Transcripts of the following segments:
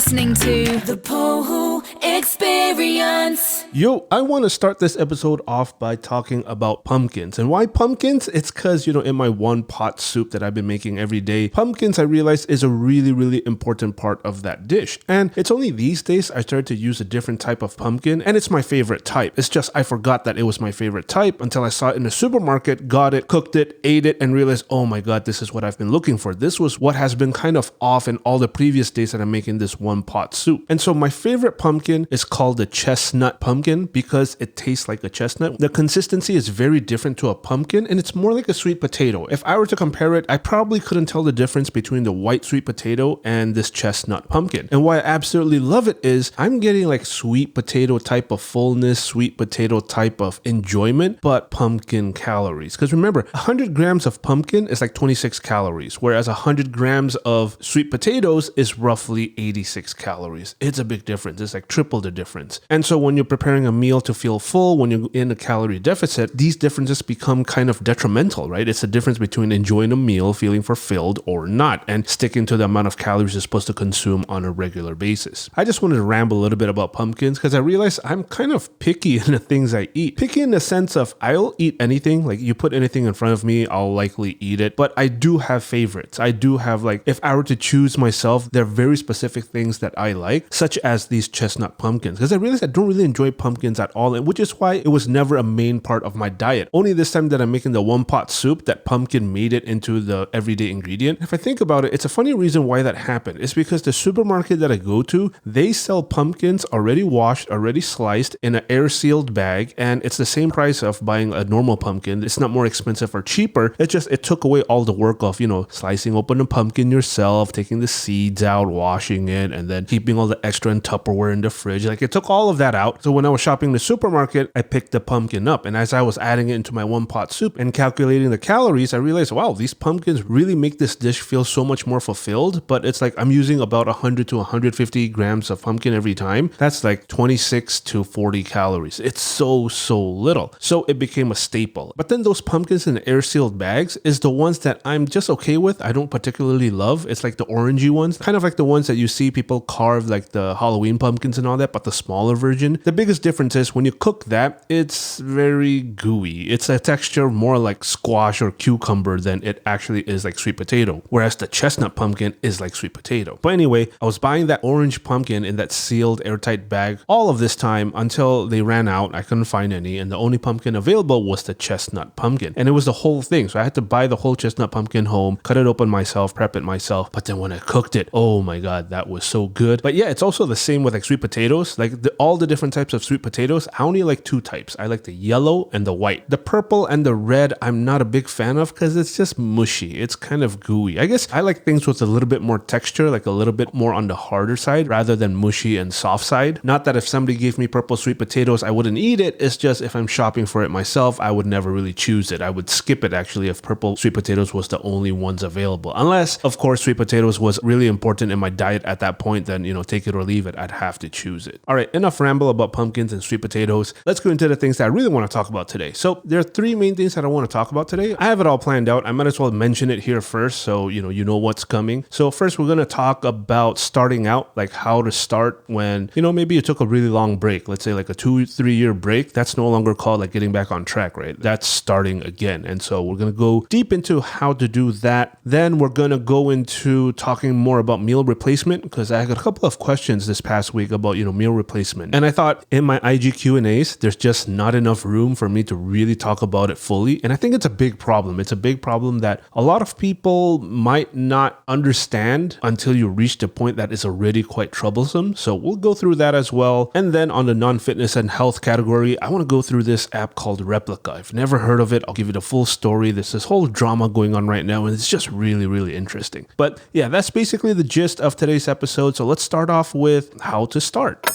listening to the Pohu Experience. Yo, I want to start this episode off by talking about pumpkins. And why pumpkins? It's because, in my one pot soup that I've been making every day, pumpkins I realized is a really, really important part of that dish. And it's only these days I started to use a different type of pumpkin, and it's my favorite type. It's just I forgot that it was my favorite type until I saw it in the supermarket, got it, cooked it, ate it, and realized, oh my God, this is what I've been looking for. This was what has been kind of off in all the previous days that I'm making this one pot soup. And so my favorite pumpkin is called the chestnut pumpkin because it tastes like a chestnut. The consistency is very different to a pumpkin, and it's more like a sweet potato. If I were to compare it, I probably couldn't tell the difference between the white sweet potato and this chestnut pumpkin. And why I absolutely love it is I'm getting like sweet potato type of fullness, sweet potato type of enjoyment, but pumpkin calories. Because remember, 100 grams of pumpkin is like 26 calories, whereas 100 grams of sweet potatoes is roughly 86 calories. It's a big difference. It's like triple the difference. And so when you're preparing a meal to feel full, when you're in a calorie deficit, these differences become kind of detrimental, right? It's the difference between enjoying a meal, feeling fulfilled or not, and sticking to the amount of calories you're supposed to consume on a regular basis. I just wanted to ramble a little bit about pumpkins because I realized I'm kind of picky in the things I eat. Picky in the sense of I'll eat anything. Like you put anything in front of me, I'll likely eat it. But I do have favorites. I do have if I were to choose myself, there are very specific things that I like, such as these chestnut pumpkins. Because I realized I don't really enjoy pumpkins at all, and which is why it was never a main part of my diet. Only this time that I'm making the one pot soup that pumpkin made it into the everyday ingredient. If I think about it, it's a funny reason why that happened. It's because the supermarket that I go to, they sell pumpkins already washed, already sliced in an air-sealed bag, and it's the same price of buying a normal pumpkin. It's not more expensive or cheaper. It's just, it took away all the work of, slicing open a pumpkin yourself, taking the seeds out, washing it, and then keeping all the extra in Tupperware in the fridge. It took all of that out. So when I was shopping the supermarket, I picked the pumpkin up, and as I was adding it into my one pot soup and calculating the calories, I realized, wow, these pumpkins really make this dish feel so much more fulfilled. But it's like I'm using about 100 to 150 grams of pumpkin every time. That's like 26 to 40 calories. It's so little. So it became a staple. But then those pumpkins in the air-sealed bags is the ones that I'm just okay with. I don't particularly love. It's like the orangey ones, kind of like the ones that you see people carve, like the Halloween pumpkins and all that, but the smaller version. The biggest difference is when you cook that, it's very gooey. It's a texture more like squash or cucumber than it actually is like sweet potato, whereas the chestnut pumpkin is like sweet potato. But anyway, I was buying that orange pumpkin in that sealed airtight bag all of this time until they ran out. I couldn't find any, and the only pumpkin available was the chestnut pumpkin, and it was the whole thing. So I had to buy the whole chestnut pumpkin home, cut it open myself, prep it myself. But then when I cooked it, oh my God, that was so good. But yeah, it's also the same with like sweet potatoes. Like all the different types of sweet potatoes, I only like two types. I like the yellow and the white. The purple and the red, I'm not a big fan of because it's just mushy. It's kind of gooey. I guess I like things with a little bit more texture, like a little bit more on the harder side rather than mushy and soft side. Not that if somebody gave me purple sweet potatoes, I wouldn't eat it. It's just if I'm shopping for it myself, I would never really choose it. I would skip it actually if purple sweet potatoes was the only ones available. Unless, of course, sweet potatoes was really important in my diet at that point, then, take it or leave it. I'd have to choose it. All right, enough ramble about pumpkins and sweet potatoes. Let's go into the things that I really want to talk about today. So there are three main things that I want to talk about today. I have it all planned out. I might as well mention it here first so you know what's coming. So first, we're going to talk about starting out, like how to start when, maybe you took a really long break. Let's say like a 2-3 year break. That's no longer called like getting back on track, right? That's starting again. And so we're going to go deep into how to do that. Then we're going to go into talking more about meal replacement because I got a couple of questions this past week about, meal replacement. And I thought in my IG Q&As, there's just not enough room for me to really talk about it fully. And I think it's a big problem. It's a big problem that a lot of people might not understand until you reach the point that is already quite troublesome. So we'll go through that as well. And then on the non-fitness and health category, I want to go through this app called Replika. I've never heard of it. I'll give you the full story. There's this whole drama going on right now, and it's just really, really interesting. But yeah, that's basically the gist of today's episode. So let's start off with how to start.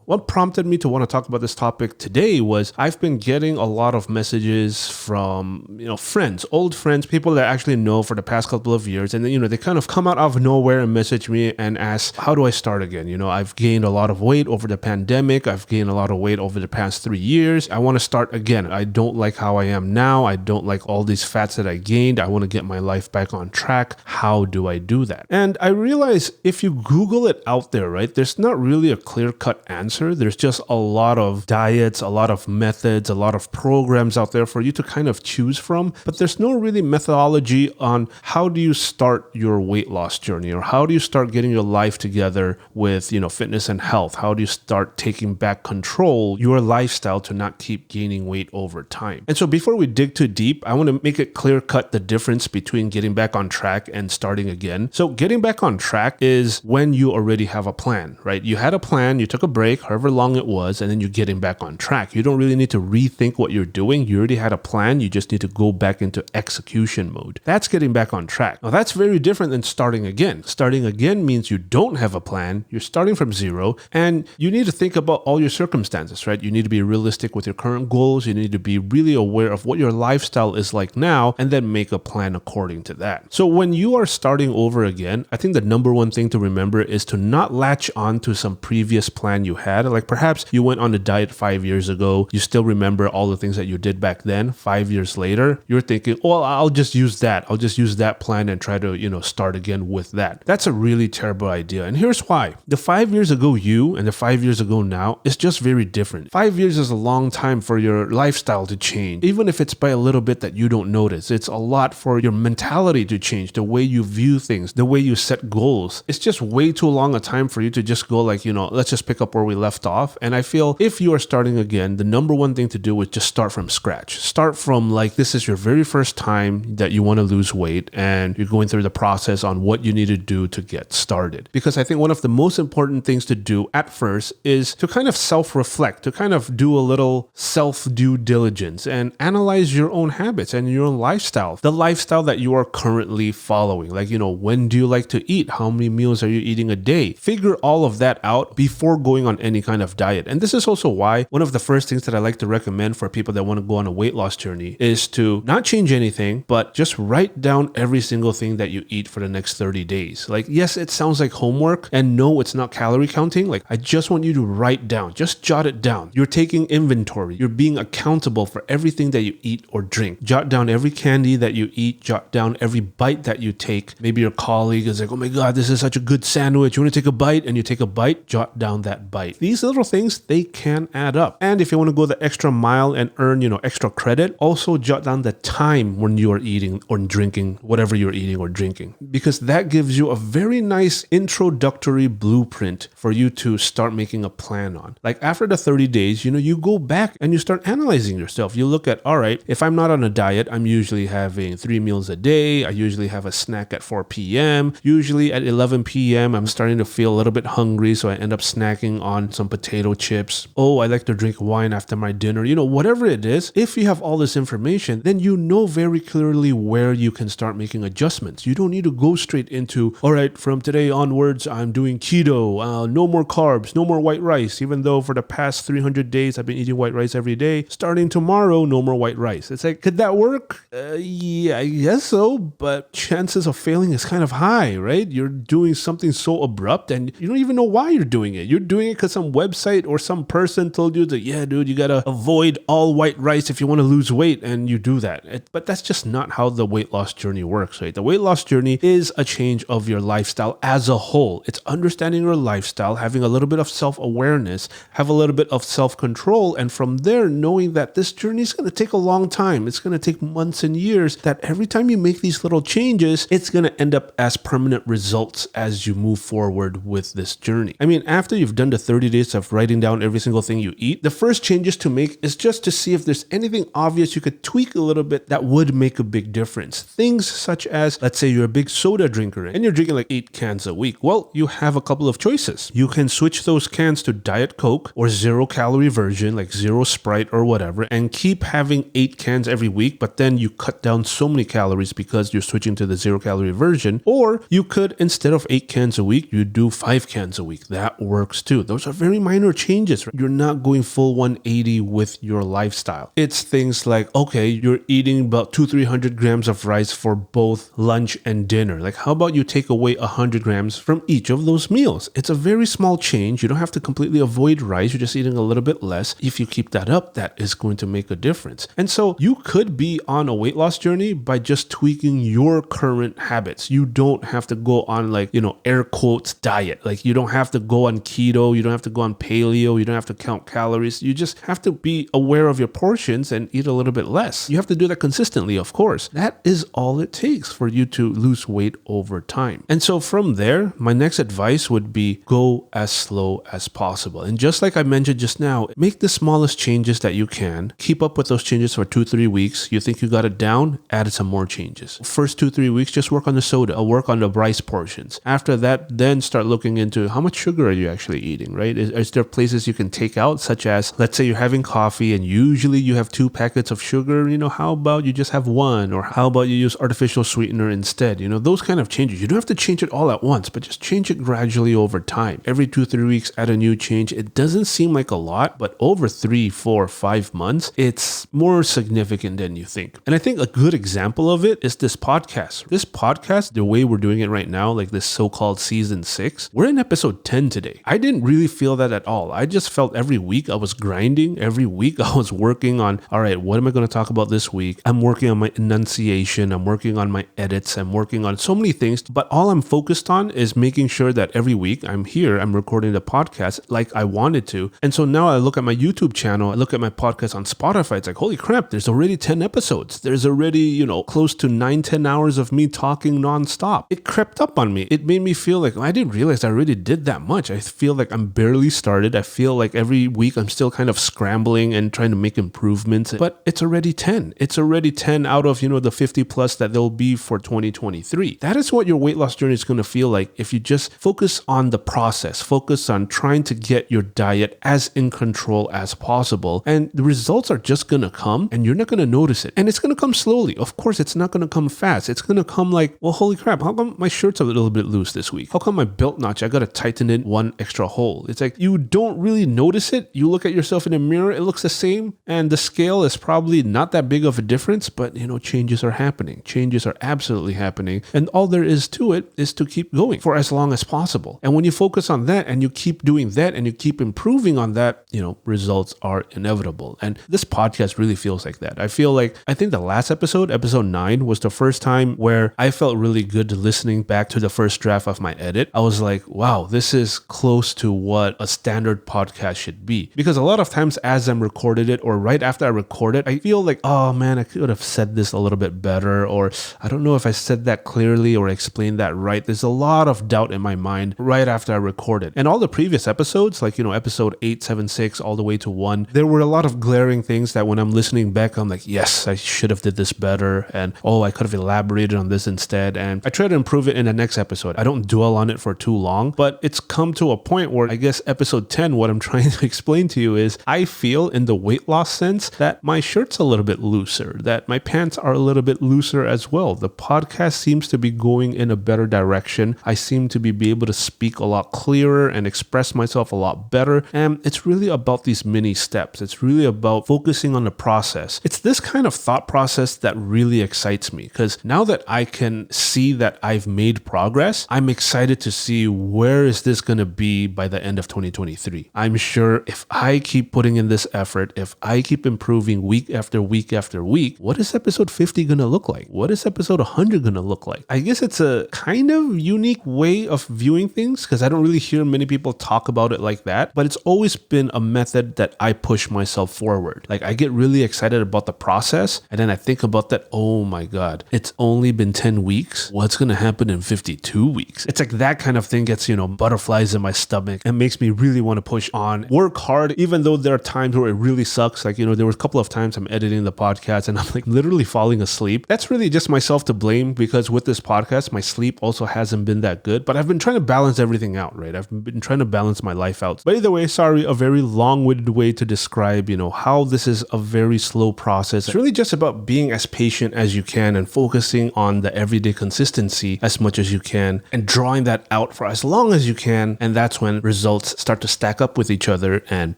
What prompted me to want to talk about this topic today was I've been getting a lot of messages from, friends, old friends, people that I actually know for the past couple of years. And then, they kind of come out of nowhere and message me and ask, how do I start again? I've gained a lot of weight over the pandemic. I've gained a lot of weight over the past 3 years. I want to start again. I don't like how I am now. I don't like all these fats that I gained. I want to get my life back on track. How do I do that? And I realize if you Google it out there, right, there's not really a clear-cut answer. There's just a lot of diets, a lot of methods, a lot of programs out there for you to kind of choose from, but there's no really methodology on how do you start your weight loss journey, or how do you start getting your life together with, fitness and health? How do you start taking back control, your lifestyle, to not keep gaining weight over time? And so before we dig too deep, I want to make it clear cut the difference between getting back on track and starting again. So getting back on track is when you already have a plan, right? You had a plan, you took a break, however long it was, and then you're getting back on track. You don't really need to rethink what you're doing. You already had a plan. You just need to go back into execution mode. That's getting back on track. Now that's very different than starting again. Starting again means you don't have a plan. You're starting from zero, and you need to think about all your circumstances, right? You need to be realistic with your current goals. You need to be really aware of what your lifestyle is like now, and then make a plan according to that. So when you are starting over again, I think the number one thing to remember is to not latch on to some previous plan you had. Like perhaps you went on a diet 5 years ago. You still remember all the things that you did back then. 5 years later, you're thinking, oh, I'll just use that. I'll just use that plan and try to, start again with that. That's a really terrible idea. And here's why. The 5 years ago you and the 5 years ago now is just very different. 5 years is a long time for your lifestyle to change. Even if it's by a little bit that you don't notice, it's a lot for your mentality to change, the way you view things, the way you set goals. It's just way too long a time for you to just go like, let's just pick up where we left off. And I feel if you are starting again, the number one thing to do is just start from scratch. Start from like, this is your very first time that you want to lose weight, and you're going through the process on what you need to do to get started. Because I think one of the most important things to do at first is to kind of self-reflect, to kind of do a little self-due diligence and analyze your own habits and your own lifestyle, the lifestyle that you are currently following. Like, when do you like to eat? How many meals are you eating a day? Figure all of that out before going on any kind of diet. And this is also why one of the first things that I like to recommend for people that want to go on a weight loss journey is to not change anything, but just write down every single thing that you eat for the next 30 days. Like, yes, it sounds like homework, and no, it's not calorie counting. Like, I just want you to write down, just jot it down. You're taking inventory. You're being accountable for everything that you eat or drink. Jot down every candy that you eat, jot down every bite that you take. Maybe your colleague is like, oh my God, this is such a good sandwich. You want to take a bite? And you take a bite, jot down that bite. These little things, they can add up. And if you want to go the extra mile and earn, extra credit, also jot down the time when you are eating or drinking whatever you're eating or drinking, because that gives you a very nice introductory blueprint for you to start making a plan on. Like after the 30 days, you go back and you start analyzing yourself. You look at, all right, if I'm not on a diet, I'm usually having 3 meals a day. I usually have a snack at 4 p.m. Usually at 11 p.m., I'm starting to feel a little bit hungry, so I end up snacking on some potato chips. Oh, I like to drink wine after my dinner. Whatever it is, if you have all this information, then you know very clearly where you can start making adjustments. You don't need to go straight into, all right, from today onwards, I'm doing keto, no more carbs, no more white rice, even though for the past 300 days, I've been eating white rice every day. Starting tomorrow, no more white rice. It's like, could that work? Yeah, I guess so, but chances of failing is kind of high, right? You're doing something so abrupt and you don't even know why you're doing it. You're doing it because some website or some person told you that, yeah, dude, you gotta avoid all white rice if you want to lose weight, and you do that. But that's just not how the weight loss journey works, right? The weight loss journey is a change of your lifestyle as a whole. It's understanding your lifestyle, having a little bit of self-awareness, have a little bit of self-control, and from there, knowing that this journey is going to take a long time. It's going to take months and years, that every time you make these little changes, it's going to end up as permanent results as you move forward with this journey. I mean, after you've done the 30 days of writing down every single thing you eat, the first changes to make is just to see if there's anything obvious you could tweak a little bit that would make a big difference. Things such as, let's say you're a big soda drinker and you're drinking like 8 cans a week. Well, you have a couple of choices. You can switch those cans to Diet Coke or 0-calorie version, like zero Sprite or whatever, and keep having 8 cans every week, but then you cut down so many calories because you're switching to the 0-calorie version. Or you could, instead of 8 cans a week, you do 5 cans a week. That works too. Those are very minor changes. You're not going full 180 with your lifestyle. It's things like, okay, you're eating about 200-300 grams of rice for both lunch and dinner. Like, how about you take away 100 grams from each of those meals? It's a very small change. You don't have to completely avoid rice. You're just eating a little bit less. If you keep that up, that is going to make a difference. And so you could be on a weight loss journey by just tweaking your current habits. You don't have to go on, like, air quotes diet. Like, you don't have to go on keto. You don't have to go on paleo. You don't have to count calories. You just have to be aware of your portions and eat a little bit less. You have to do that consistently, of course. That is all it takes for you to lose weight over time. And so from there, my next advice would be go as slow as possible. And just like I mentioned just now, make the smallest changes that you can. Keep up with those changes for 2-3 weeks. You think you got it down, add some more changes. First 2-3 weeks, just work on the soda, work on the rice portions. After that, then start looking into how much sugar are you actually eating, right? Is there places you can take out, such as, let's say you're having coffee and usually you have 2 packets of sugar, how about you just have 1? Or how about you use artificial sweetener instead? Those kind of changes. You don't have to change it all at once, but just change it gradually over time. Every 2-3 weeks, add a new change. It doesn't seem like a lot, but over 3, 4, 5 months, it's more significant than you think. And I think a good example of it is this podcast. This podcast, the way we're doing it right now, like this so-called season 6, we're in episode 10 today. I didn't really feel that at all. I just felt every week I was grinding. Every week I was working on, all right, what am I going to talk about this week? I'm working on my enunciation. I'm working on my edits. I'm working on so many things, but all I'm focused on is making sure that every week I'm here, I'm recording the podcast like I wanted to. And so now I look at my YouTube channel, I look at my podcast on Spotify. It's like, holy crap, there's already 10 episodes. There's already, close to 9-10 hours of me talking nonstop. It crept up on me. It made me feel like I didn't realize I already did that much. I feel like I'm barely started. I feel like every week I'm still kind of scrambling and trying to make improvements, but it's already 10. It's already 10 out of, the 50 plus that there'll be for 2023. That is what your weight loss journey is going to feel like if you just focus on the process, focus on trying to get your diet as in control as possible. And the results are just going to come and you're not going to notice it. And it's going to come slowly. Of course, it's not going to come fast. It's going to come like, well, holy crap, how come my shirt's a little bit loose this week? How come my belt notch, I got to tighten it 1 extra hole? It's like you don't really notice it. You look at yourself in the mirror, it looks the same. And the scale is probably not that big of a difference, but changes are happening. Changes are absolutely happening. And all there is to it is to keep going for as long as possible. And when you focus on that and you keep doing that and you keep improving on that, results are inevitable. And this podcast really feels like that. I think the last episode 9, was the first time where I felt really good listening back to the first draft of my edit. I was like, wow, this is close to what a standard podcast should be. Because a lot of times as I'm recorded it or right after I record it, I feel like, oh man, I could have said this a little bit better, or I don't know if I said that clearly or explained that right. There's a lot of doubt in my mind right after I recorded. And all the previous episodes, like, episode 8, 7, 6, all the way to 1, there were a lot of glaring things that when I'm listening back, I'm like, yes, I should have did this better. And, oh, I could have elaborated on this instead. And I try to improve it in the next episode. I don't dwell on it for too long, but it's come to a point where I guess episode 10, what I'm trying to explain to you is I feel in the weight loss sense that my shirt's a little bit looser, that my pants are a little bit looser as well. The podcast seems to be going in a better direction. I seem to be able to speak a lot clearer and express myself a lot better. And it's really about these mini steps. It's really about focusing on the process. It's this kind of thought process that really excites me, because now that I can see that I've made progress, I'm excited to see where is this going to be by the end of 2023. I'm sure if I keep putting in this effort, if I keep improving week after week after week, what is episode 50 going to look like? What is episode 100 going to look like? I guess it's a kind of unique way of viewing things, because I don't really hear many people talk about it like that, but it's always been a method that I push myself forward. Like, I get really excited about the process, and then I think about that, oh my God, it's only been 10 weeks. What's going to happen in 52 weeks? It's like that kind of thing gets, butterflies in my stomach and makes me really want to push on, work hard, even though there are times where it really sucks. Like, there was a couple of times I'm editing the podcast and I'm like literally falling asleep. That's really just myself to blame, because with this podcast, my sleep also hasn't been that good, but I've been trying to balance everything out, right? I've been trying to balance my life out. But either way, sorry, a very long-winded way to describe, how this is a very slow process. It's really just about being as patient as you can and focusing on the everyday consistency as much as you can and drawing that out for as long as you can. And that's when results results start to stack up with each other and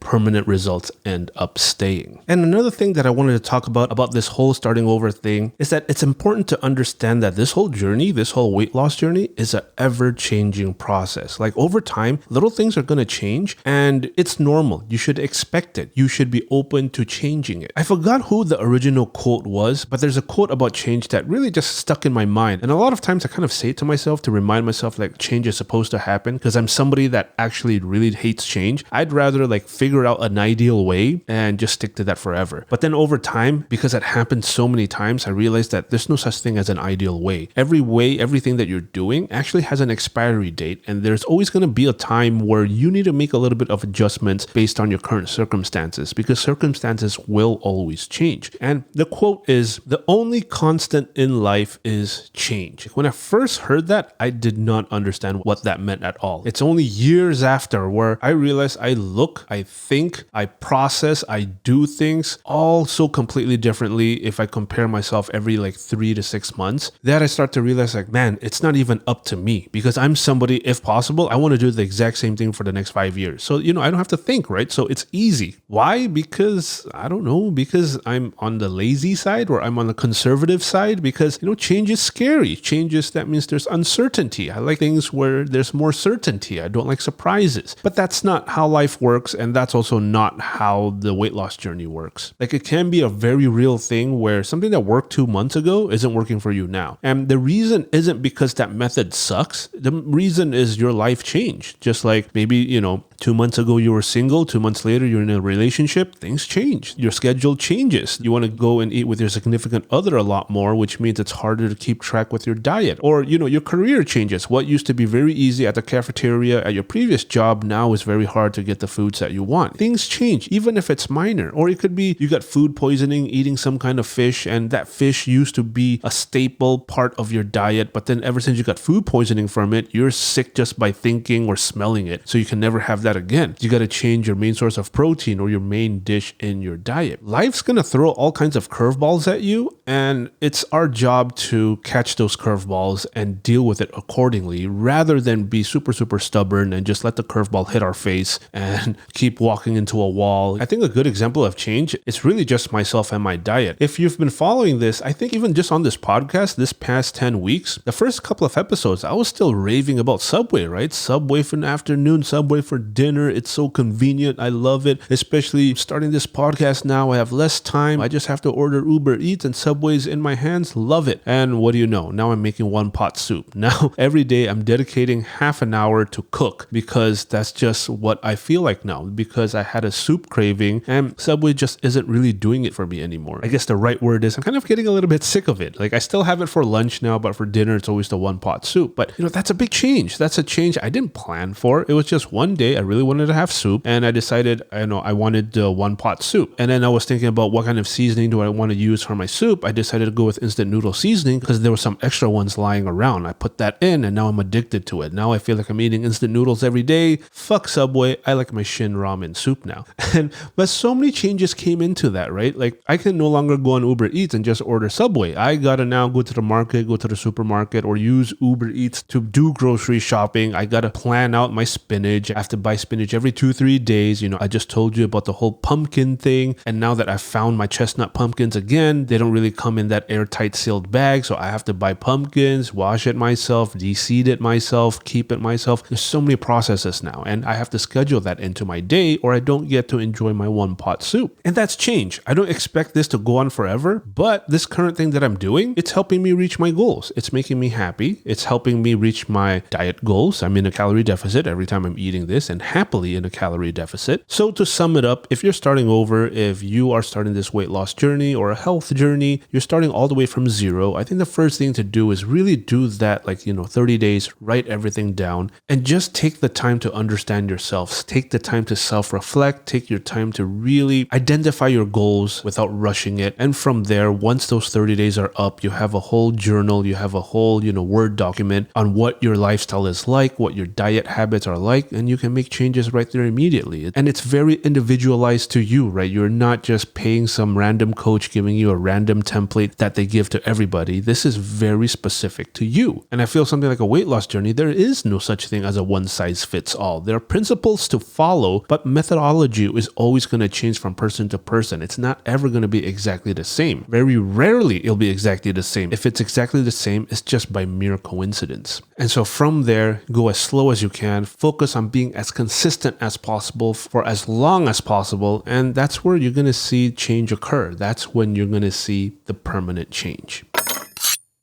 permanent results end up staying. And another thing that I wanted to talk about this whole starting over thing is that it's important to understand that this whole journey, this whole weight loss journey is an ever-changing process. Like over time, little things are going to change and it's normal. You should expect it. You should be open to changing it. I forgot who the original quote was, but there's a quote about change that really just stuck in my mind. And a lot of times I kind of say it to myself to remind myself like change is supposed to happen because I'm somebody that actually really hates change. I'd rather like figure out an ideal way and just stick to that forever. But then over time, because it happened so many times, I realized that there's no such thing as an ideal way. Everything that you're doing actually has an expiry date, and there's always going to be a time where you need to make a little bit of adjustments based on your current circumstances, because circumstances will always change. And the quote is, "The only constant in life is change." When I first heard that, I did not understand what that meant at all. It's only years after where I realized I look, I think, I process, I do things all so completely differently if I compare myself every like 3 to 6 months, that I start to realize like, man, it's not even up to me, because I'm somebody, if possible, I want to do the exact same thing for the next 5 years. So, I don't have to think, right? So it's easy. Why? Because I don't know, because I'm on the lazy side or I'm on the conservative side, because, change is scary. That means there's uncertainty. I like things where there's more certainty. I don't like surprises. But that's not how life works, and that's also not how the weight loss journey works. Like, it can be a very real thing where something that worked 2 months ago isn't working for you now. And the reason isn't because that method sucks. The reason is your life changed. Just like maybe, 2 months ago you were single, 2 months later you're in a relationship, things change. Your schedule changes. You want to go and eat with your significant other a lot more, which means it's harder to keep track with your diet. Or, your career changes. What used to be very easy at the cafeteria at your previous job now is very hard to get the foods that you want. Things change, even if it's minor. Or it could be you got food poisoning, eating some kind of fish, and that fish used to be a staple part of your diet, but then ever since you got food poisoning from it, you're sick just by thinking or smelling it. So you can never have that again. You got to change your main source of protein or your main dish in your diet. Life's going to throw all kinds of curveballs at you, and it's our job to catch those curveballs and deal with it accordingly, rather than be super, super stubborn and just let the curveball hit our face and keep walking into a wall. I think a good example of change is really just myself and my diet. If you've been following this, I think even just on this podcast, this past 10 weeks, the first couple of episodes, I was still raving about Subway, right? Subway for an afternoon, Subway for dinner. It's so convenient. I love it. Especially starting this podcast now, I have less time. I just have to order Uber Eats and Subway's in my hands. Love it. And what do you know? Now I'm making one pot soup. Now every day I'm dedicating half an hour to cook, because that's just what I feel like now, because I had a soup craving and Subway just isn't really doing it for me anymore. I guess the right word is I'm kind of getting a little bit sick of it. Like, I still have it for lunch now, but for dinner it's always the one pot soup. But that's a big change. That's a change I didn't plan for. It was just one day I really wanted to have soup, and I decided I wanted the one pot soup. And then I was thinking about what kind of seasoning do I want to use for my soup. I decided to go with instant noodle seasoning because there were some extra ones lying around. I put that in and now I'm addicted to it. Now I feel like I'm eating instant noodles every day. Fuck Subway. I like my Shin ramen soup now. But so many changes came into that, right? Like, I can no longer go on Uber Eats and just order Subway. I gotta now go to the market, go to the supermarket, or use Uber Eats to do grocery shopping. I gotta plan out my spinach. I have to buy spinach every 2-3 days. I just told you about the whole pumpkin thing. And now that I've found my chestnut pumpkins again, they don't really come in that airtight sealed bag. So I have to buy pumpkins, wash it myself, de-seed it myself, keep it myself. There's so many processes now, and I have to schedule that into my day or I don't get to enjoy my one pot soup. And that's change. I don't expect this to go on forever, but this current thing that I'm doing, it's helping me reach my goals. It's making me happy. It's helping me reach my diet goals. I'm in a calorie deficit every time I'm eating this, and happily in a calorie deficit. So to sum it up, if you're starting over, if you are starting this weight loss journey or a health journey, you're starting all the way from zero, I think the first thing to do is really do that, 30 days, write everything down, and just take the time to understand yourself. Take the time to self-reflect. Take your time to really identify your goals without rushing it. And from there, once those 30 days are up, you have a whole journal, you have a whole, Word document on what your lifestyle is like, what your diet habits are like, and you can make changes right there immediately. And it's very individualized to you, right? You're not just paying some random coach giving you a random template that they give to everybody. This is very specific to you. And I feel something like a weight loss journey, there is no such thing as a one size fits all. There are principles to follow, but methodology is always going to change from person to person. It's not ever going to be exactly the same. Very rarely it'll be exactly the same. If it's exactly the same, it's just by mere coincidence. And so from there, go as slow as you can, focus on being as consistent as possible for as long as possible, and that's where you're going to see change occur. That's when you're going to see the permanent change.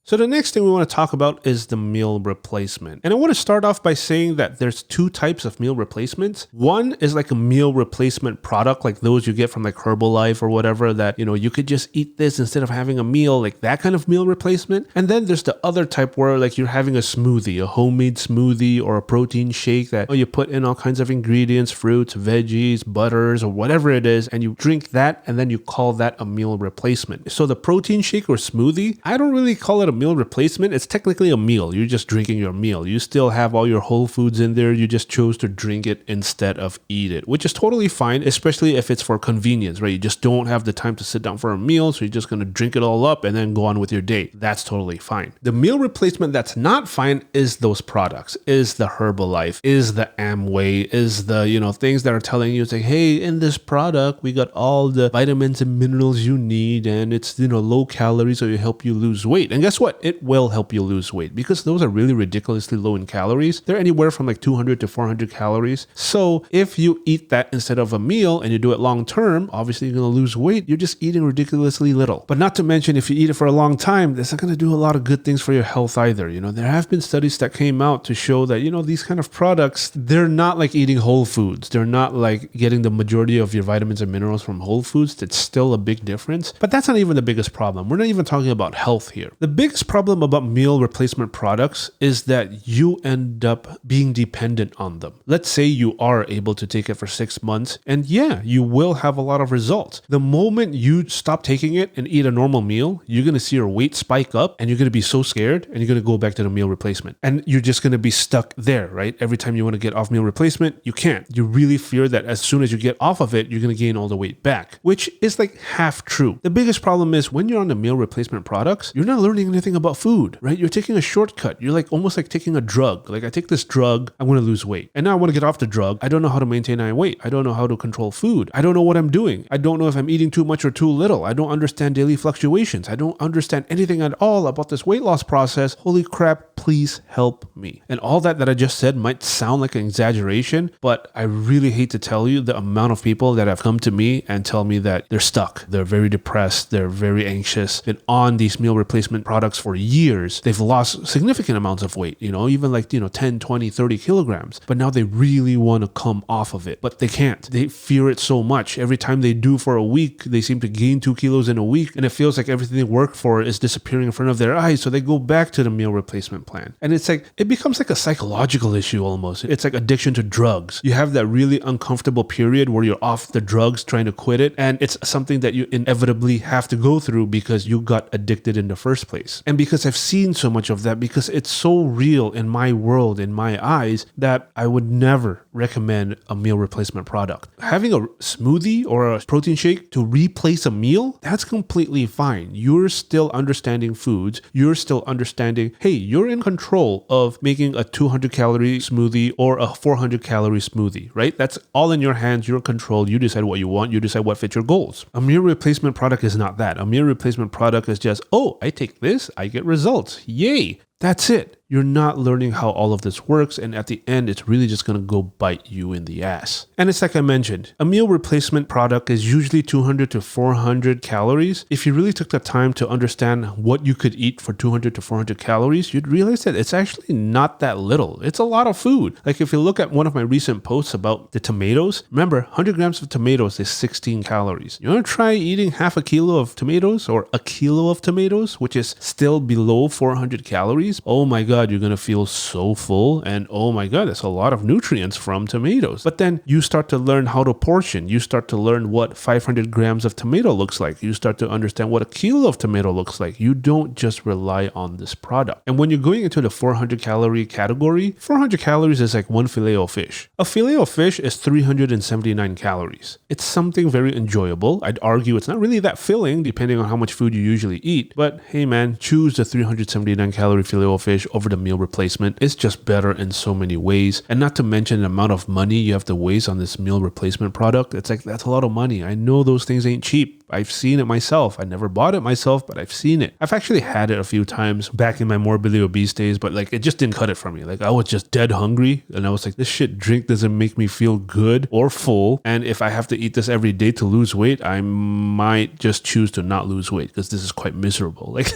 So the next thing we want to talk about is the meal replacement. And I want to start off by saying that there's two types of meal replacements. One is like a meal replacement product, like those you get from like Herbalife or whatever, that, you know, you could just eat this instead of having a meal, like that kind of meal replacement. And then there's the other type where like you're having a smoothie, a homemade smoothie or a protein shake that you put in all kinds of ingredients, fruits, veggies, butters, or whatever it is, and you drink that and then you call that a meal replacement. So the protein shake or smoothie, I don't really call it a meal replacement. It's technically a meal. You're just drinking your meal. You still have all your whole foods in there. You just chose to drink it instead of eat it, which is totally fine, especially if it's for convenience, right? You just don't have the time to sit down for a meal, so you're just going to drink it all up and then go on with your day. That's totally fine. The meal replacement that's not fine is those products, is the Herbalife, is the Amway, is the, you know, things that are telling you, it's like, hey, in this product, we got all the vitamins and minerals you need, and it's, you know, low calories, so it help you lose weight. And guess what? It will help you lose weight because those are really ridiculously low in calories. They're anywhere from like 200 to 400 calories. So if you eat that instead of a meal and you do it long term, obviously you're going to lose weight. You're just eating ridiculously little. But not to mention, if you eat it for a long time, that's not going to do a lot of good things for your health either. You know, there have been studies that came out to show that, you know, these kind of products, they're not like eating whole foods. They're not like getting the majority of your vitamins and minerals from whole foods. It's still a big difference. But that's not even the biggest problem. We're not even talking about health here. The biggest problem about meal replacement products is that you end up being dependent on them. Let's say you are able to take it for 6 months, and yeah, you will have a lot of results. The moment you stop taking it and eat a normal meal, you're going to see your weight spike up and you're going to be so scared and you're going to go back to the meal replacement. And you're just going to be stuck there, right? Every time you want to get off meal replacement, you can't. You really fear that as soon as you get off of it, you're going to gain all the weight back, which is like half true. The biggest problem is when you're on the meal replacement products, you're not learning anything about food, right? You're taking a shortcut. You're like almost like taking a drug. Like I take this drug, I'm going to lose weight. And now I want to get off the drug. I don't know how to maintain my weight. I don't know how to control food. I don't know what I'm doing. I don't know if I'm eating too much or too little. I don't understand daily fluctuations. I don't understand anything at all about this weight loss process. Holy crap, please help me. And all that I just said might sound like an exaggeration, but I really hate to tell you the amount of people that have come to me and tell me that they're stuck. They're very depressed. They're very anxious. Been on these meal replacement products for years. They've lost significant amounts of weight, you know, even like, 10, 20, 30 kilograms. But now they really want to come off of it, but they can't. They fear it so much. Every time they do for a week, they seem to gain 2 kilos in a week. And it feels like everything they work for is disappearing in front of their eyes. So they go back to the meal replacement plan. And it's like, it becomes like a psychological issue almost. It's like addiction to drugs. You have that really uncomfortable period where you're off the drugs trying to quit it. And it's something that you inevitably have to go through because you got addicted in the first place. And because I've seen so much of that, because it's so real in my world, in my eyes, that I would never recommend a meal replacement product. Having a smoothie or a protein shake to replace a meal, that's completely fine. You're still understanding foods. You're still understanding, hey, you're in control of making a 200 calorie smoothie or a 400 calorie smoothie, right? That's all in your hands. You're in control. You decide what you want. You decide what fits your goals. A meal replacement product is not that. A meal replacement product is just, oh, I take this, I get results. Yay. That's it. You're not learning how all of this works, and at the end, it's really just going to go bite you in the ass. And it's like I mentioned, a meal replacement product is usually 200 to 400 calories. If you really took the time to understand what you could eat for 200 to 400 calories, you'd realize that it's actually not that little. It's a lot of food. Like if you look at one of my recent posts about the tomatoes, remember 100 grams of tomatoes is 16 calories. You want to try eating half a kilo of tomatoes or a kilo of tomatoes, which is still below 400 calories? Oh my God. God, you're going to feel so full. And oh my God, that's a lot of nutrients from tomatoes. But then you start to learn how to portion. You start to learn what 500 grams of tomato looks like. You start to understand what a kilo of tomato looks like. You don't just rely on this product. And when you're going into the 400 calorie category, 400 calories is like one filet o fish. A filet o fish is 379 calories. It's something very enjoyable. I'd argue it's not really that filling depending on how much food you usually eat. But hey man, choose the 379 calorie filet o fish over the meal replacement. It's just better in so many ways. And not to mention the amount of money you have to waste on this meal replacement product. It's like, that's a lot of money. I know those things ain't cheap. I've seen it myself. I never bought it myself, but I've seen it. I've actually had it a few times back in my morbidly obese days, but like it just didn't cut it for me. Like I was just dead hungry and I was like, this shit drink doesn't make me feel good or full. And if I have to eat this every day to lose weight, I might just choose to not lose weight because this is quite miserable. Like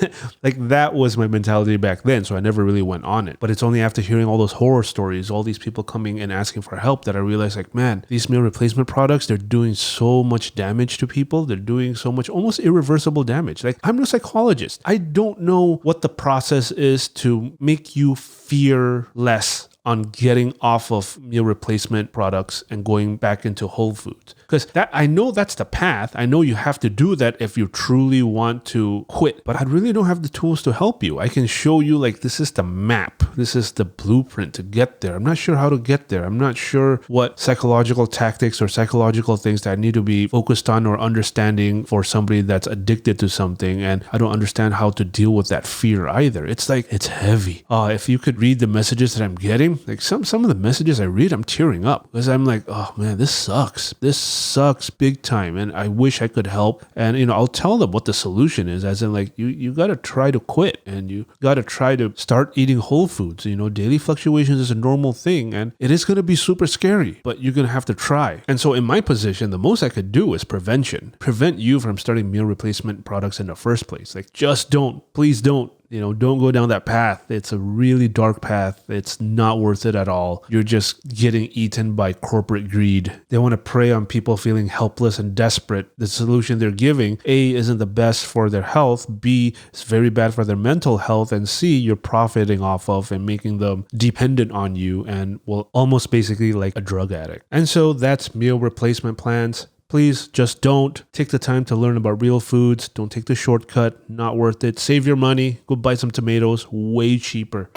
that was my mentality back then. So I never really went on it. But it's only after hearing all those horror stories, all these people coming and asking for help that I realized like, man, these meal replacement products, they're doing so much damage to people. They're doing so much almost irreversible damage. Like I'm no psychologist. I don't know what the process is to make you fear less on getting off of meal replacement products and going back into whole foods. Because that I know that's the path. I know you have to do that if you truly want to quit, but I really don't have the tools to help you. I can show you like this is the map. This is the blueprint to get there. I'm not sure how to get there. I'm not sure what psychological tactics or psychological things that I need to be focused on or understanding for somebody that's addicted to something. And I don't understand how to deal with that fear either. It's like, it's heavy. If you could read the messages that I'm getting, like some of the messages I read, I'm tearing up because I'm like, oh man, this sucks. This sucks big time. And I wish I could help. And, I'll tell them what the solution is, as in like, you got to try to quit and you got to try to start eating whole foods. Daily fluctuations is a normal thing and it is going to be super scary, but you're going to have to try. And so in my position, the most I could do is prevention. Prevent you from starting meal replacement products in the first place. Like just don't, please don't. Don't go down that path. It's a really dark path. It's not worth it at all. You're just getting eaten by corporate greed. They want to prey on people feeling helpless and desperate. The solution they're giving, A, isn't the best for their health. B, is very bad for their mental health. And C, you're profiting off of and making them dependent on you and will almost basically like a drug addict. And so that's meal replacement plans. Please just don't take the time to learn about real foods. Don't take the shortcut. Not worth it. Save your money. Go buy some tomatoes. Way cheaper.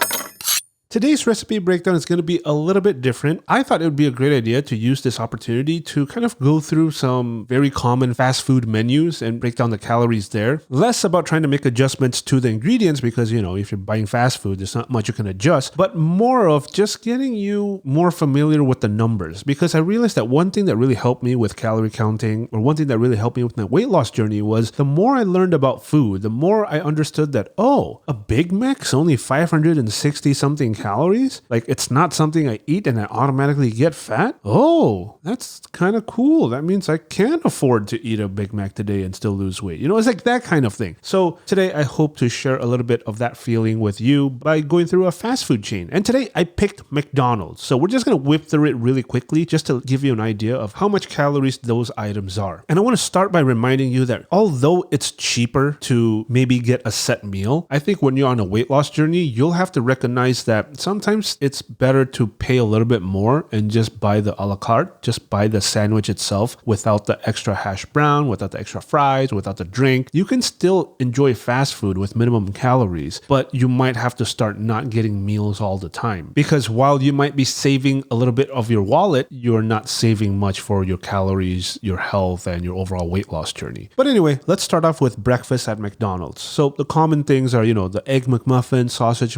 Today's recipe breakdown is going to be a little bit different. I thought it would be a great idea to use this opportunity to kind of go through some very common fast food menus and break down the calories there. Less about trying to make adjustments to the ingredients because, if you're buying fast food, there's not much you can adjust, but more of just getting you more familiar with the numbers. Because I realized that one thing that really helped me with calorie counting, or one thing that really helped me with my weight loss journey, was the more I learned about food, the more I understood that, a Big Mac's only 560 something calories? Like it's not something I eat and I automatically get fat? Oh, that's kind of cool. That means I can afford to eat a Big Mac today and still lose weight. It's like that kind of thing. So today I hope to share a little bit of that feeling with you by going through a fast food chain. And today I picked McDonald's. So we're just going to whip through it really quickly just to give you an idea of how much calories those items are. And I want to start by reminding you that although it's cheaper to maybe get a set meal, I think when you're on a weight loss journey, you'll have to recognize that sometimes it's better to pay a little bit more and just buy the a la carte, just buy the sandwich itself without the extra hash brown, without the extra fries, without the drink. You can still enjoy fast food with minimum calories, but you might have to start not getting meals all the time. Because while you might be saving a little bit of your wallet, you're not saving much for your calories, your health, and your overall weight loss journey. But anyway, let's start off with breakfast at McDonald's. So the common things are, the egg McMuffin, sausage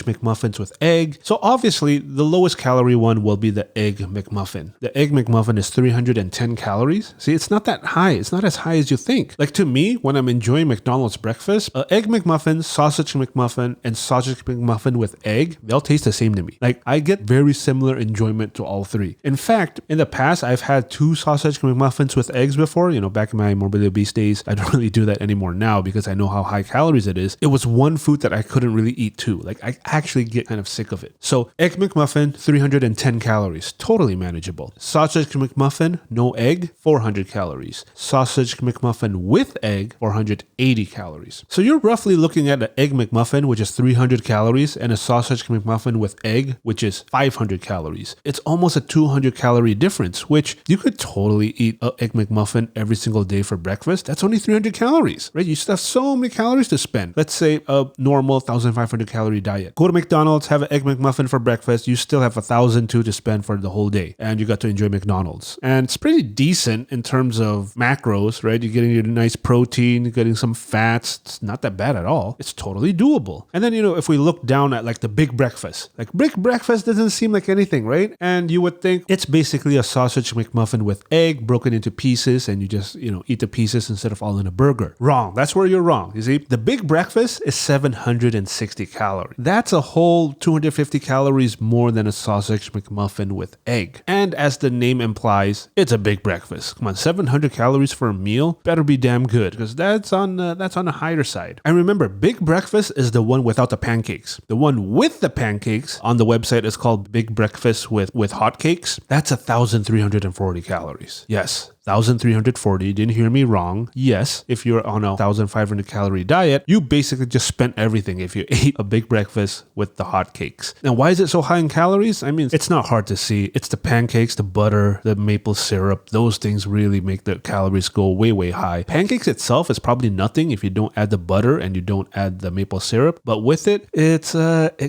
McMuffins with egg. So obviously the lowest calorie one will be the egg McMuffin. The egg McMuffin is 310 calories. See, it's not that high. It's not as high as you think. Like to me, when I'm enjoying McDonald's breakfast, egg McMuffin, sausage McMuffin, and sausage McMuffin with egg, they'll taste the same to me. Like I get very similar enjoyment to all three. In fact, in the past, I've had 2 sausage McMuffins with eggs before. Back in my morbidly obese days, I don't really do that anymore now because I know how high calories it is. It was one food that I couldn't really eat too. Like I actually get kind of sick of it. So Egg McMuffin, 310 calories, totally manageable. Sausage McMuffin, no egg, 400 calories. Sausage McMuffin with egg, 480 calories. So you're roughly looking at an Egg McMuffin, which is 300 calories, and a Sausage McMuffin with egg, which is 500 calories. It's almost a 200 calorie difference, which you could totally eat an Egg McMuffin every single day for breakfast. That's only 300 calories, right? You still have so many calories to spend. Let's say a normal 1,500 calorie diet. Go to McDonald's, have an Egg McMuffin for breakfast. You still have 1,002 to spend for the whole day, and you got to enjoy McDonald's. And it's pretty decent in terms of macros, right? You're getting your nice protein, you're getting some fats. It's not that bad at all. It's totally doable. And then, if we look down at like the big breakfast, like big breakfast doesn't seem like anything, right? And you would think it's basically a sausage McMuffin with egg broken into pieces, and you just, eat the pieces instead of all in a burger. Wrong. That's where you're wrong. You see, the big breakfast is 760 calories. That's a whole 250 calories more than a sausage McMuffin with egg. And as the name implies, it's a big breakfast. Come on, 700 calories for a meal better be damn good, because that's on the higher side. And remember, big breakfast is the one without the pancakes. The one with the pancakes on the website is called big breakfast with hot cakes. That's 1,340 calories. Yes, 1,340. Didn't hear me wrong. Yes, if you're on a 1,500 calorie diet, you basically just spent everything if you ate a big breakfast with the hot cakes. Now, why is it so high in calories? I mean, it's not hard to see. It's the pancakes, the butter, the maple syrup. Those things really make the calories go way, way high. Pancakes itself is probably nothing if you don't add the butter and you don't add the maple syrup. But with it, it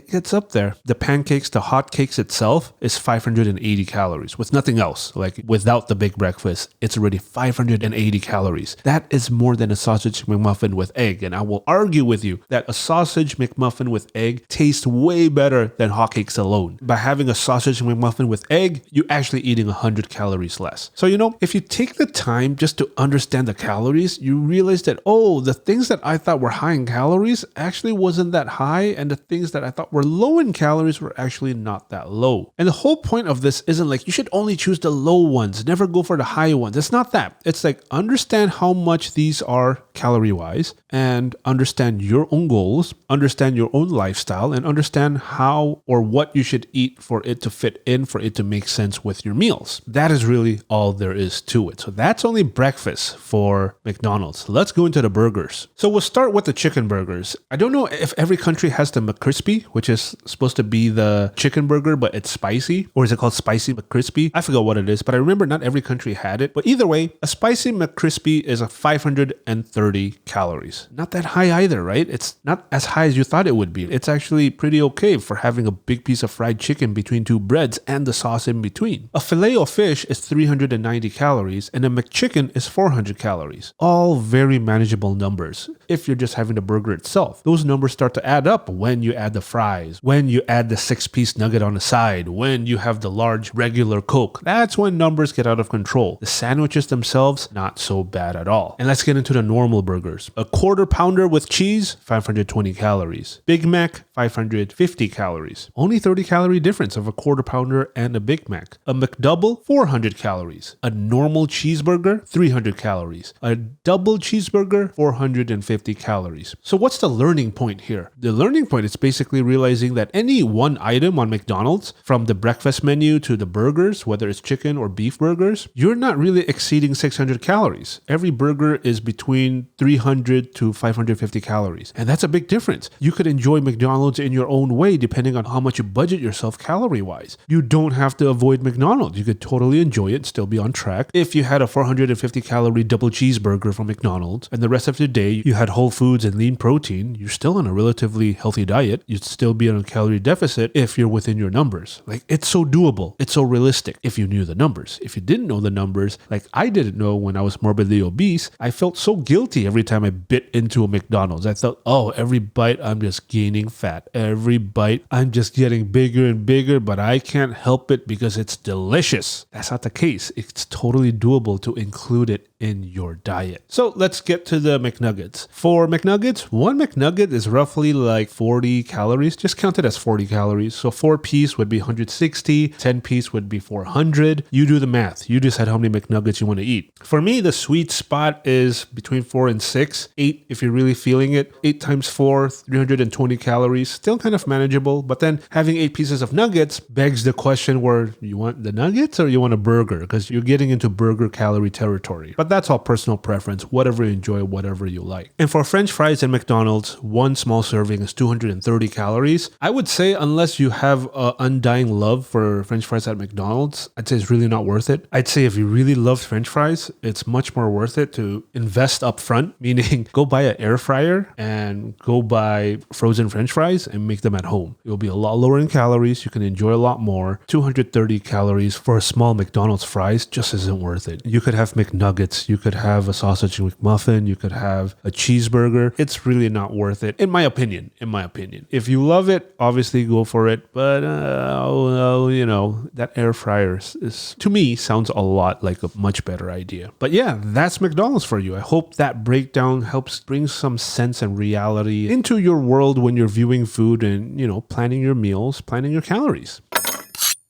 gets up there. The pancakes, the hot cakes itself is 580 calories with nothing else. Like without the big breakfast, it's already 580 calories. That is more than a sausage McMuffin with egg. And I will argue with you that a sausage McMuffin with egg tastes way better than hotcakes alone. By having a sausage McMuffin with egg, you're actually eating 100 calories less. So, if you take the time just to understand the calories, you realize that, the things that I thought were high in calories actually wasn't that high. And the things that I thought were low in calories were actually not that low. And the whole point of this isn't like you should only choose the low ones, never go for the high ones. It's not that. It's like understand how much these are calorie wise and understand your own goals, understand your own lifestyle, and understand how or what you should eat for it to fit in, for it to make sense with your meals. That is really all there is to it. So that's only breakfast for McDonald's. Let's go into the burgers. So we'll start with the chicken burgers. I don't know if every country has the McCrispy, which is supposed to be the chicken burger, but it's spicy. Or is it called Spicy McCrispy? I forgot what it is, but I remember not every country had it. But either way, a Spicy McCrispy is a 530 calories. Not that high either, right? It's not as high as you thought it would be. It's actually pretty okay for having a big piece of fried chicken between two breads and the sauce in between. A filet of fish is 390 calories and a McChicken is 400 calories. All very manageable numbers if you're just having the burger itself. Those numbers start to add up when you add the fries, when you add the 6-piece nugget on the side, when you have the large regular Coke. That's when numbers get out of control. The sandwiches themselves, not so bad at all. And let's get into the normal burgers. A quarter pounder with cheese, 520 calories. Big Mac, 550 calories. Only 30 calorie difference of a quarter pounder and a Big Mac. A McDouble, 400 calories. A normal cheeseburger, 300 calories. A double cheeseburger, 450 calories. So what's the learning point here? The learning point is basically realizing that any one item on McDonald's, from the breakfast menu to the burgers, whether it's chicken or beef burgers, you're not really exceeding 600 calories. Every burger is between 300 to 550 calories. And that's a big difference. You could enjoy McDonald's in your own way depending on how much you budget yourself calorie-wise. You don't have to avoid McDonald's. You could totally enjoy it and still be on track. If you had a 450 calorie double cheeseburger from McDonald's and the rest of the day you had whole foods and lean protein, you're still on a relatively healthy diet. You'd still be on a calorie deficit if you're within your numbers. Like, it's so doable. It's so realistic if you knew the numbers. If you didn't know the numbers, like I didn't know when I was morbidly obese, I felt so guilty every time I bit into a McDonald's. I thought, every bite I'm just gaining fat. Every bite I'm just getting bigger and bigger, but I can't help it because it's delicious. That's not the case. It's totally doable to include it in your diet. So let's get to the McNuggets. For McNuggets, one McNugget is roughly like 40 calories. Just count it as 40 calories. So 4 piece would be 160, 10 piece would be 400. You do the math. You decide how many McNuggets you want to eat. For me, the sweet spot is between 4 and 6. 8 if you're really feeling it. 8 times 4, 320 calories. Still kind of manageable. But then having 8 pieces of nuggets begs the question where you want the nuggets or you want a burger? Because you're getting into burger calorie territory. But that's all personal preference. Whatever you enjoy, whatever you like. And for French fries at McDonald's, one small serving is 230 calories. I would say unless you have an undying love for French fries at McDonald's, I'd say it's really not worth it. I'd say if you really love French fries, it's much more worth it to invest up front, meaning go buy an air fryer and go buy frozen French fries and make them at home. It will be a lot lower in calories. You can enjoy a lot more. 230 calories for a small McDonald's fries just isn't worth it. You could have McNuggets. You could have a sausage McMuffin. You could have a cheeseburger. It's really not worth it, in my opinion. If you love it, obviously go for it. But, that air fryer is, to me, sounds a lot like a much better idea. But yeah, that's McDonald's for you. I hope that breakdown helps bring some sense and reality into your world when you're viewing food and, planning your meals, planning your calories.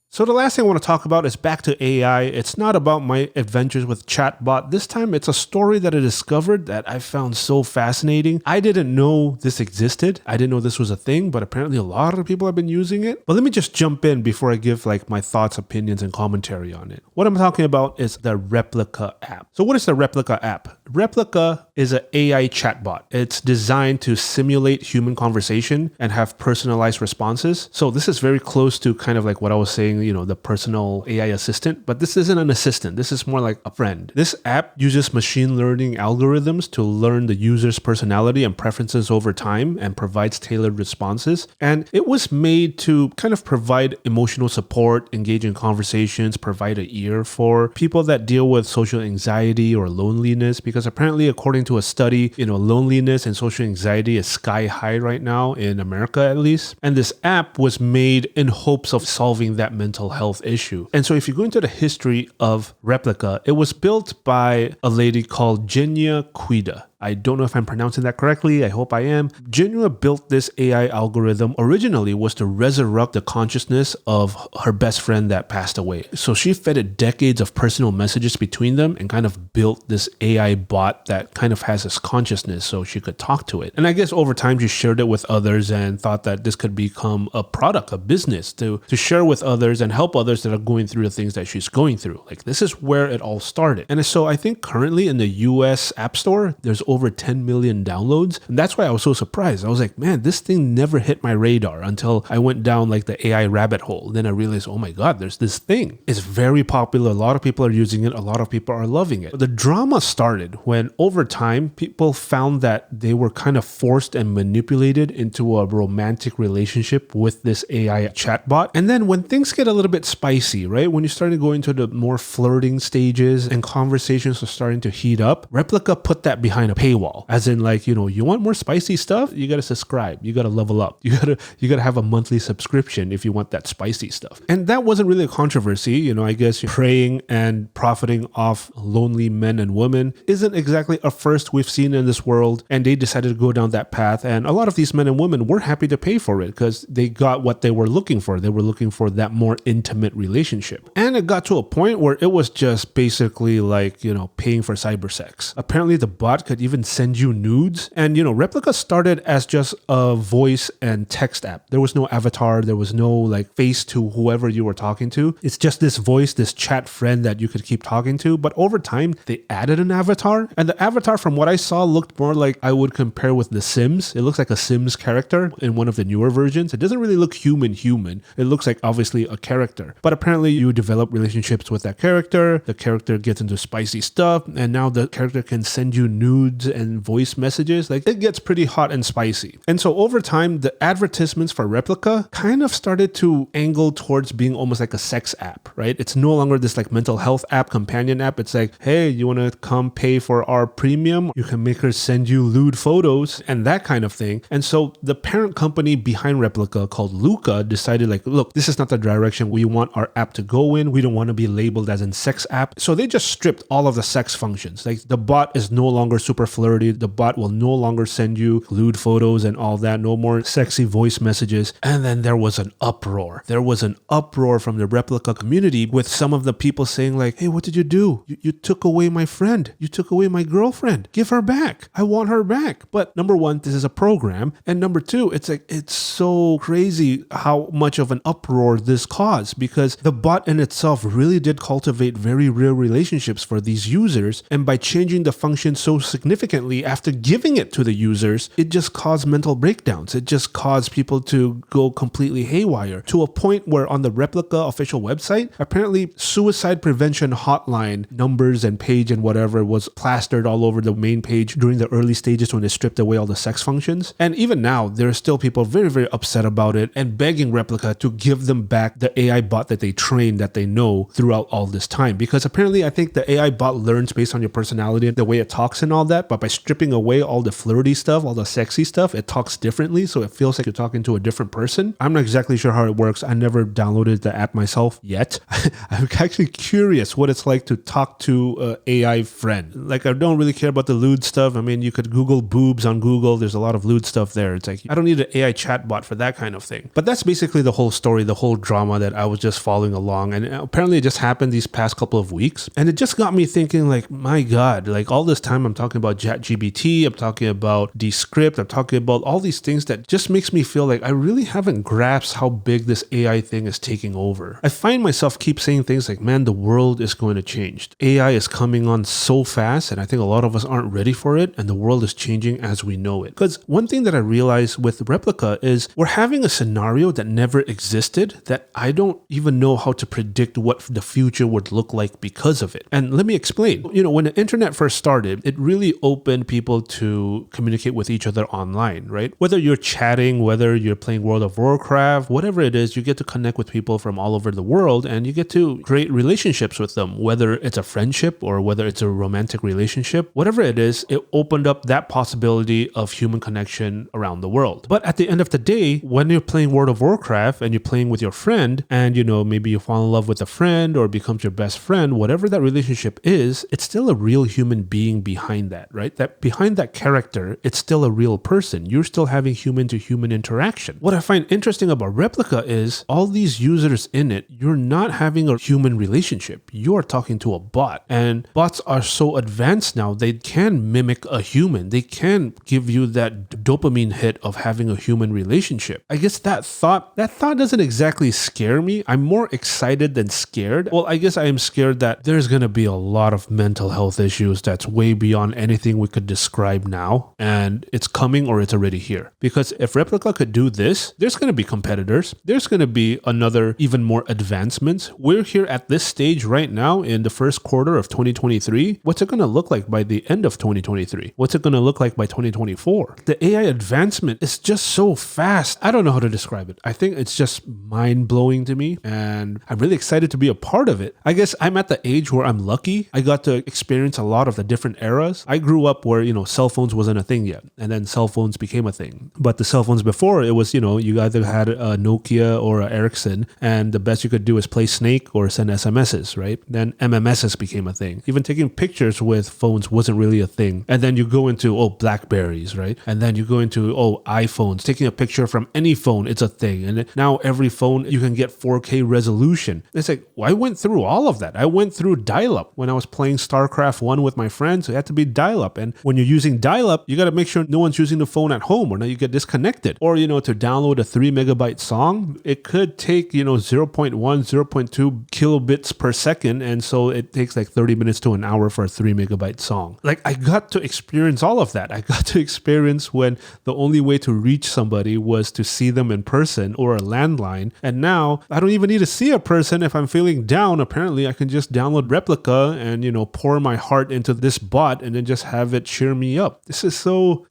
So the last thing I want to talk about is back to AI. It's not about my adventures with chatbot. This time it's a story that I discovered that I found so fascinating. I didn't know this existed. I didn't know this was a thing, but apparently a lot of people have been using it. But let me just jump in before I give my thoughts, opinions, and commentary on it. What I'm talking about is the Replika app. So what is the Replika app? Replika is an AI chatbot. It's designed to simulate human conversation and have personalized responses. So this is very close to kind of like what I was saying, the personal AI assistant, but this isn't an assistant. This is more like a friend. This app uses machine learning algorithms to learn the user's personality and preferences over time and provides tailored responses. And it was made to kind of provide emotional support, engage in conversations, provide an ear for people that deal with social anxiety or loneliness, because apparently, according to a study, loneliness and social anxiety is sky high right now in America, at least. And this app was made in hopes of solving that mental health issue. And so if you go into the history of Replika, it was built by a lady called Genia Cuida. I don't know if I'm pronouncing that correctly. I hope I am. Genia built this AI algorithm originally was to resurrect the consciousness of her best friend that passed away. So she fed it decades of personal messages between them and kind of built this AI bot that kind of has this consciousness so she could talk to it. And I guess over time she shared it with others and thought that this could become a product, a business to share with others and help others that are going through the things that she's going through. This is where it all started. And so I think currently in the US App Store, there's over 10 million downloads. And that's why I was so surprised. I was like, man, this thing never hit my radar until I went down the AI rabbit hole. Then I realized, oh my God, there's this thing. It's very popular. A lot of people are using it. A lot of people are loving it. But the drama started when over time, people found that they were kind of forced and manipulated into a romantic relationship with this AI chatbot. And then when things get a little bit spicy, right? When you start to go into the more flirting stages and conversations are starting to heat up, Replika put that behind a paywall. As in you want more spicy stuff? You got to subscribe. You got to level up. You got to have a monthly subscription if you want that spicy stuff. And that wasn't really a controversy. I guess preying and profiting off lonely men and women isn't exactly a first we've seen in this world. And they decided to go down that path. And a lot of these men and women were happy to pay for it because they got what they were looking for. They were looking for that more intimate relationship. And it got to a point where it was just basically paying for cyber sex. Apparently the bot could even send you nudes. And, Replika started as just a voice and text app. There was no avatar. There was no face to whoever you were talking to. It's just this voice, this chat friend that you could keep talking to. But over time, they added an avatar. And the avatar, from what I saw, looked more like I would compare with The Sims. It looks like a Sims character in one of the newer versions. It doesn't really look human. It looks like obviously a character. But apparently you develop relationships with that character. The character gets into spicy stuff. And now the character can send you nudes nudes and voice messages, like it gets pretty hot and spicy. And so over time, the advertisements for Replika kind of started to angle towards being almost like a sex app, right? It's no longer this like mental health app, companion app. It's like, hey, you want to come pay for our premium? You can make her send you lewd photos and that kind of thing. And so the parent company behind Replika called Luca decided like, look, this is not the direction we want our app to go in. We don't want to be labeled as a sex app. So they just stripped all of the sex functions. Like the bot is no longer super flirty. The bot will no longer send you lewd photos and all that. No more sexy voice messages. And then there was an uproar. There was an uproar from the Replika community with some of the people saying like, hey, what did you do? You took away my friend. You took away my girlfriend. Give her back. I want her back. But number one, this is a program. And number two, it's like, it's so crazy how much of an uproar this caused, because the bot in itself really did cultivate very real relationships for these users. And by changing the function so significantly after giving it to the users, it just caused mental breakdowns. It just caused people to go completely haywire to a point where on the Replika official website, apparently suicide prevention hotline numbers and page and whatever was plastered all over the main page during the early stages when they stripped away all the sex functions. And even now, there are still people very, very upset about it and begging Replika to give them back the AI bot that they trained, that they know throughout all this time. Because apparently, I think the AI bot learns based on your personality, the way it talks and all that. But by stripping away all the flirty stuff, all the sexy stuff, it talks differently. So it feels like you're talking to a different person. I'm not exactly sure how it works. I never downloaded the app myself yet. I'm actually curious what it's like to talk to an AI friend. Like, I don't really care about the lewd stuff. I mean, you could Google boobs on Google. There's a lot of lewd stuff there. It's like, I don't need an AI chatbot for that kind of thing. But that's basically the whole story, the whole drama that I was just following along. And apparently it just happened these past couple of weeks. And it just got me thinking like, my God, like all this time I'm talking about ChatGPT, I'm talking about Descript, I'm talking about all these things that just makes me feel like I really haven't grasped how big this AI thing is taking over. I find myself keep saying things like, man, the world is going to change. AI is coming on so fast, and I think a lot of us aren't ready for it, and the world is changing as we know it. Because one thing that I realized with Replika is we're having a scenario that never existed, that I don't even know how to predict what the future would look like because of it. And let me explain. You know, when the internet first started, it really opened people to communicate with each other online, right? Whether you're chatting, whether you're playing World of Warcraft, whatever it is, you get to connect with people from all over the world and you get to create relationships with them, whether it's a friendship or whether it's a romantic relationship, whatever it is, it opened up that possibility of human connection around the world. But at the end of the day, when you're playing World of Warcraft and you're playing with your friend and, you know, maybe you fall in love with a friend or becomes your best friend, whatever that relationship is, it's still a real human being behind that, right? That behind that character, it's still a real person. You're still having human to human interaction. What I find interesting about Replika is all these users in it, you're not having a human relationship. You're talking to a bot, and bots are so advanced now, they can mimic a human. They can give you that dopamine hit of having a human relationship. I guess that thought doesn't exactly scare me. I'm more excited than scared. Well, I guess I am scared that there's going to be a lot of mental health issues that's way beyond anything we could describe now, and it's coming or it's already here. Because if Replika could do this, there's going to be competitors. There's going to be another even more advancements. We're here at this stage right now in the first quarter of 2023. What's it going to look like by the end of 2023? What's it going to look like by 2024? The AI advancement is just so fast. I don't know how to describe it. I think it's just mind-blowing to me, and I'm really excited to be a part of it. I guess I'm at the age where I'm lucky. I got to experience a lot of the different eras. I grew up where, you know, cell phones wasn't a thing yet, and then cell phones became a thing. But the cell phones before, it was, you know, you either had a Nokia or a Ericsson, and the best you could do is play Snake or send SMSs, right? Then MMSs became a thing. Even taking pictures with phones wasn't really a thing. And then you go into, Blackberries, right? And then you go into, iPhones. Taking a picture from any phone, it's a thing. And now every phone, you can get 4K resolution. It's like, well, I went through all of that. I went through dial-up when I was playing StarCraft 1 with my friends. It had to be dial-up. And when you're using dial-up, you got to make sure no one's using the phone at home, or now you get disconnected. Or, you know, to download a 3 megabyte song, it could take, 0.1, 0.2 kilobits per second. And so it takes like 30 minutes to an hour for a 3 megabyte song. Like, I got to experience all of that. I got to experience when the only way to reach somebody was to see them in person or a landline. And now I don't even need to see a person. If I'm feeling down, apparently I can just download Replika and, pour my heart into this bot and then just have it cheer me up. This is so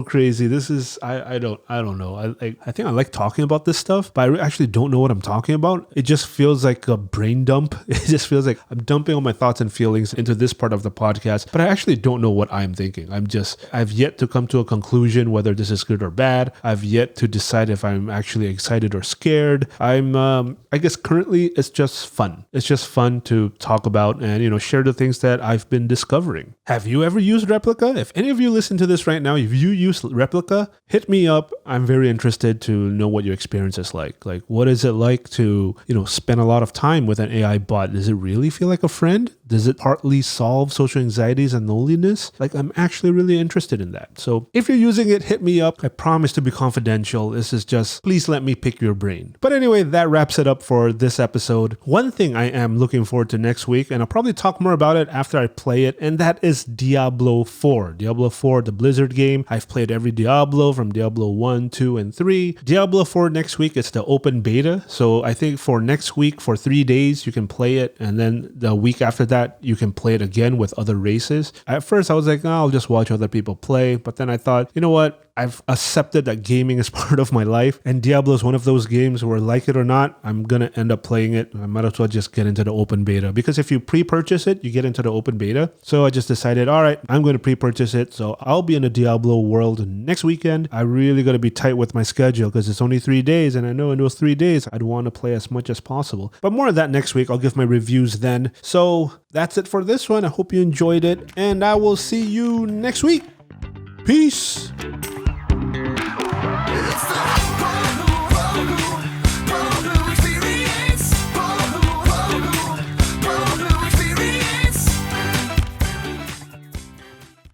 crazy. This is, I don't know. I think I like talking about this stuff, but I actually don't know what I'm talking about. It just feels like a brain dump. It just feels like I'm dumping all my thoughts and feelings into this part of the podcast, but I actually don't know what I'm thinking. I've yet to come to a conclusion whether this is good or bad. I've yet to decide if I'm actually excited or scared. I guess currently it's just fun. It's just fun to talk about and, share the things that I've been discovering. Have you ever used Replika? If any of you listen to this right now, if you use Replika, hit me up. I'm very interested to know what your experience is like. Like, what is it like to, spend a lot of time with an AI bot? Does it really feel like a friend? Does it partly solve social anxieties and loneliness? Like, I'm actually really interested in that. So if you're using it, hit me up. I promise to be confidential. This is just, please let me pick your brain. But anyway, that wraps it up for this episode. One thing I am looking forward to next week, and I'll probably talk more about it after I play it, and that is Diablo 4. Diablo 4, the Blizzard game. I've played every Diablo from Diablo 1, 2, and 3. Diablo 4 next week, it's the open beta. So I think for next week, for 3 days, you can play it, and then the week after that, you can play it again with other races. At first, I was like, I'll just watch other people play, but then I thought, you know what? I've accepted that gaming is part of my life, and Diablo is one of those games where, like it or not, I'm going to end up playing it. I might as well just get into the open beta, because if you pre-purchase it, you get into the open beta. So I just decided, all right, I'm going to pre-purchase it. So I'll be in the Diablo world next weekend. I really got to be tight with my schedule because it's only 3 days, and I know in those 3 days, I'd want to play as much as possible. But more of that next week. I'll give my reviews then. So that's it for this one. I hope you enjoyed it, and I will see you next week. Peace. It's the